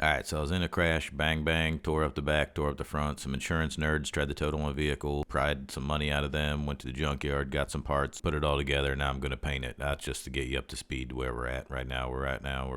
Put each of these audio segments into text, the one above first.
Alright, so I was in a crash, bang bang, tore up the back, tore up the front. Some insurance nerds tried to total my vehicle, pried some money out of them, went to the junkyard, got some parts, put it all together, now I'm gonna paint it. That's just to get you up to speed to where we're at right now. We're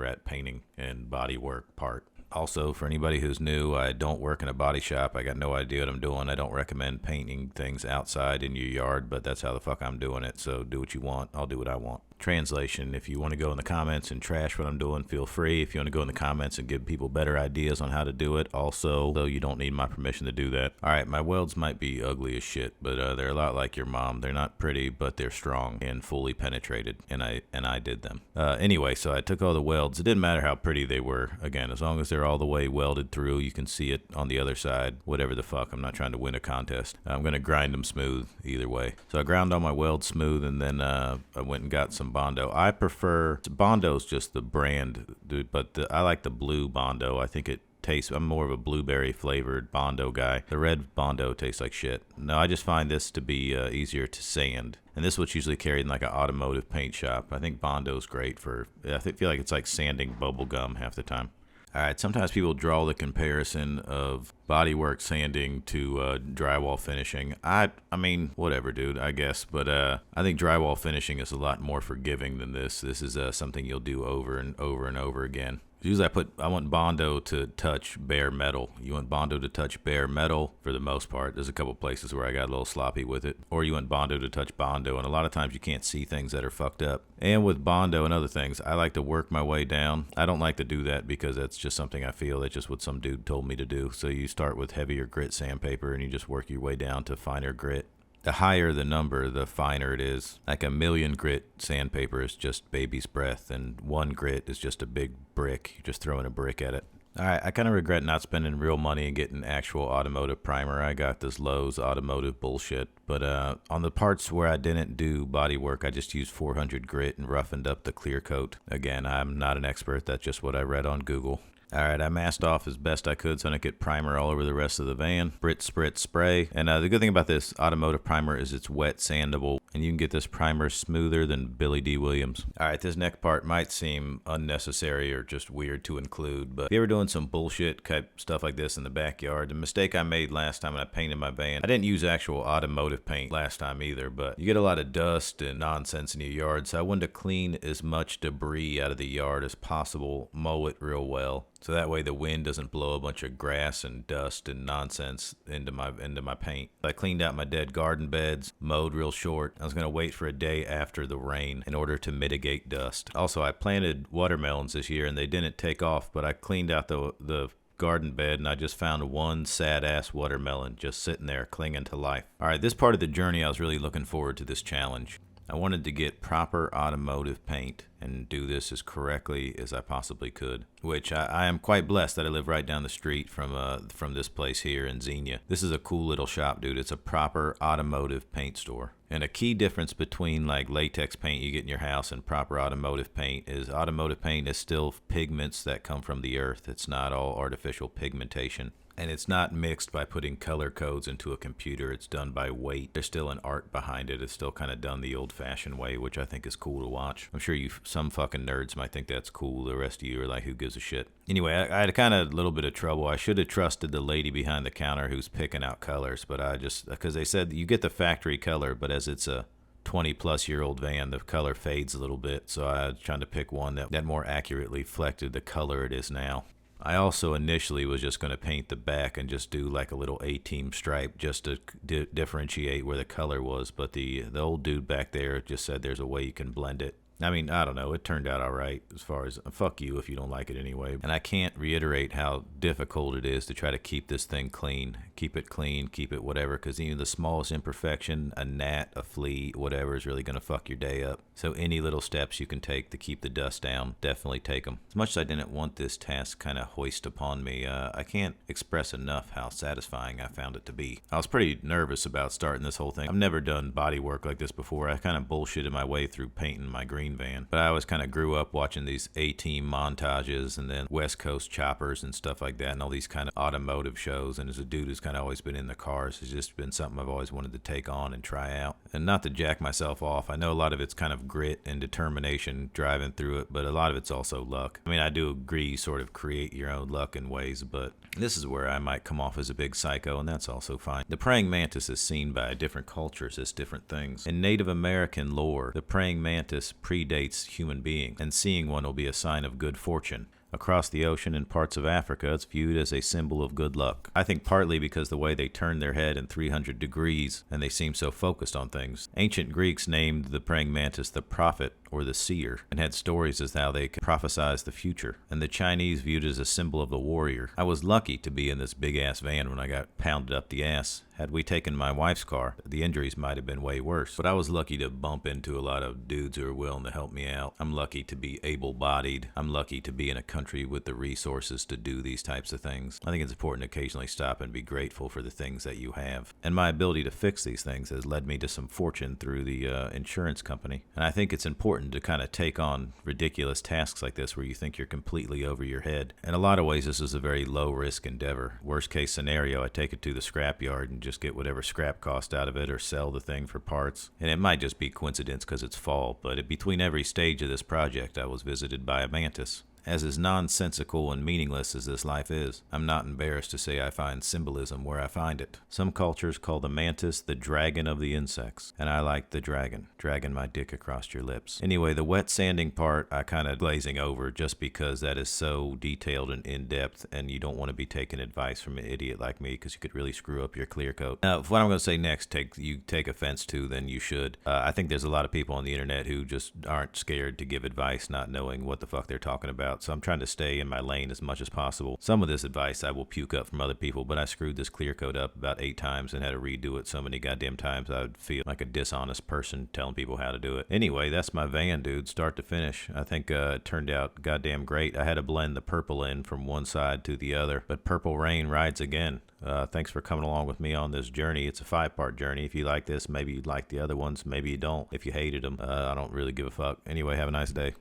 at painting and body work part. Also, for anybody who's new, I don't work in a body shop. I got no idea what I'm doing. I don't recommend painting things outside in your yard, but that's how the fuck I'm doing it. So do what you want. I'll do what I want. Translation, if you want to go in the comments and trash what I'm doing, feel free. If you want to go in the comments and give people better ideas on how to do it, also, though you don't need my permission to do that. Alright, my welds might be ugly as shit, but they're a lot like your mom. They're not pretty, but they're strong and fully penetrated, and I did them. Anyway, so I took all the welds. It didn't matter how pretty they were. Again, as long as they're all the way welded through, you can see it on the other side. Whatever the fuck, I'm not trying to win a contest. I'm going to grind them smooth either way. So I ground all my welds smooth, and then I went and got some Bondo. I prefer, Bondo's just the brand, dude, but I like the blue Bondo. I think it tastes, I'm more of a blueberry flavored Bondo guy. The red Bondo tastes like shit. No, I just find this to be easier to sand. And this is what's usually carried in like an automotive paint shop. I think Bondo's great for, feel like it's like sanding bubble gum half the time. Alright, sometimes people draw the comparison of bodywork sanding to drywall finishing. I mean, whatever, dude, I guess. But I think drywall finishing is a lot more forgiving than this. This is something you'll do over and over and over again. Usually I want Bondo to touch bare metal. You want Bondo to touch bare metal for the most part. There's a couple places where I got a little sloppy with it. Or you want Bondo to touch Bondo, and a lot of times you can't see things that are fucked up. And with Bondo and other things, I like to work my way down. I don't like to do that because that's just something I feel that's just what some dude told me to do. So you start with heavier grit sandpaper and you just work your way down to finer grit. The higher the number, the finer it is. Like a million grit sandpaper is just baby's breath, and 1 grit is just a big brick. You're just throwing a brick at it. Alright, I kind of regret not spending real money and getting actual automotive primer. I got this Lowe's automotive bullshit. But on the parts where I didn't do body work, I just used 400 grit and roughened up the clear coat. Again, I'm not an expert. That's just what I read on Google. Alright, I masked off as best I could so I didn't get primer all over the rest of the van. Spritz, spray. And the good thing about this automotive primer is it's wet sandable, and you can get this primer smoother than Billy D. Williams. Alright, this neck part might seem unnecessary or just weird to include, but if you ever doing some bullshit type stuff like this in the backyard, the mistake I made last time when I painted my van, I didn't use actual automotive paint last time either, but you get a lot of dust and nonsense in your yard, so I wanted to clean as much debris out of the yard as possible, mow it real well. So that way the wind doesn't blow a bunch of grass and dust and nonsense into my paint. I cleaned out my dead garden beds, mowed real short. I was going to wait for a day after the rain in order to mitigate dust. Also, I planted watermelons this year and they didn't take off, but I cleaned out the garden bed and I just found one sad ass watermelon just sitting there clinging to life. Alright, this part of the journey I was really looking forward to this challenge. I wanted to get proper automotive paint and do this as correctly as I possibly could, which I am quite blessed that I live right down the street from this place here in Xenia. This is a cool little shop, dude. It's a proper automotive paint store. And a key difference between like latex paint you get in your house and proper automotive paint is automotive paint is still pigments that come from the earth. It's not all artificial pigmentation. And it's not mixed by putting color codes into a computer. It's done by weight. There's still an art behind it. It's still kind of done the old-fashioned way, which I think is cool to watch. I'm sure some fucking nerds might think that's cool. The rest of you are like, who gives a shit? Anyway, I had kind of a little bit of trouble. I should have trusted the lady behind the counter who's picking out colors, but because they said you get the factory color, but as it's a 20-plus-year-old van, the color fades a little bit. So I was trying to pick one that more accurately reflected the color it is now. I also initially was just going to paint the back and just do like a little A-team stripe just to differentiate where the color was, but the old dude back there just said there's a way you can blend it. I mean, I don't know. It turned out all right as far as fuck you if you don't like it anyway. And I can't reiterate how difficult it is to try to keep this thing clean. Keep it clean, keep it whatever, because even the smallest imperfection, a gnat, a flea, whatever is really going to fuck your day up. So any little steps you can take to keep the dust down, definitely take them. As much as I didn't want this task kind of hoist upon me, I can't express enough how satisfying I found it to be. I was pretty nervous about starting this whole thing. I've never done body work like this before. I kind of bullshitted my way through painting my green green van. But I always kind of grew up watching these A-Team montages and then West Coast choppers and stuff like that and all these kind of automotive shows. And as a dude who's kind of always been in the cars, it's just been something I've always wanted to take on and try out. And not to jack myself off, I know a lot of it's kind of grit and determination driving through it, but a lot of it's also luck. I mean, I do agree you sort of create your own luck in ways, but this is where I might come off as a big psycho, and that's also fine. The praying mantis is seen by different cultures as different things. In Native American lore, the praying mantis predates human being, and seeing one will be a sign of good fortune. Across the ocean in parts of Africa, it's viewed as a symbol of good luck. I think partly because the way they turn their head in 300 degrees and they seem so focused on things. Ancient Greeks named the praying mantis the prophet or the seer and had stories as how they could prophesize the future. And the Chinese viewed it as a symbol of the warrior. I was lucky to be in this big ass van when I got pounded up the ass. Had we taken my wife's car, the injuries might have been way worse. But I was lucky to bump into a lot of dudes who are willing to help me out. I'm lucky to be able-bodied. I'm lucky to be in a country with the resources to do these types of things. I think it's important to occasionally stop and be grateful for the things that you have. And my ability to fix these things has led me to some fortune through the insurance company. And I think it's important to kind of take on ridiculous tasks like this where you think you're completely over your head. In a lot of ways, this is a very low-risk endeavor. Worst case scenario, I take it to the scrapyard and just get whatever scrap cost out of it or sell the thing for parts. And it might just be coincidence because it's fall, but between every stage of this project, I was visited by a mantis. As nonsensical and meaningless as this life is, I'm not embarrassed to say I find symbolism where I find it. Some cultures call the mantis the dragon of the insects, and I like the dragon, dragging my dick across your lips. Anyway, the wet sanding part I kind of glazing over just because that is so detailed and in-depth, and you don't want to be taking advice from an idiot like me because you could really screw up your clear coat. Now, if what I'm going to say next you take offense to, then you should. I think there's a lot of people on the internet who just aren't scared to give advice not knowing what the fuck they're talking about. So I'm trying to stay in my lane as much as possible. Some of this advice I will puke up from other people, but I screwed this clear coat up about 8 times and had to redo it so many goddamn times I would feel like a dishonest person telling people how to do it. Anyway, that's my van, dude, start to finish. I think it turned out goddamn great. I had to blend the purple in from one side to the other, but Purple Rain rides again. Thanks for coming along with me on this journey. It's a 5-part journey. If you like this, maybe you like the other ones. Maybe you don't. If you hated them, I don't really give a fuck. Anyway, have a nice day.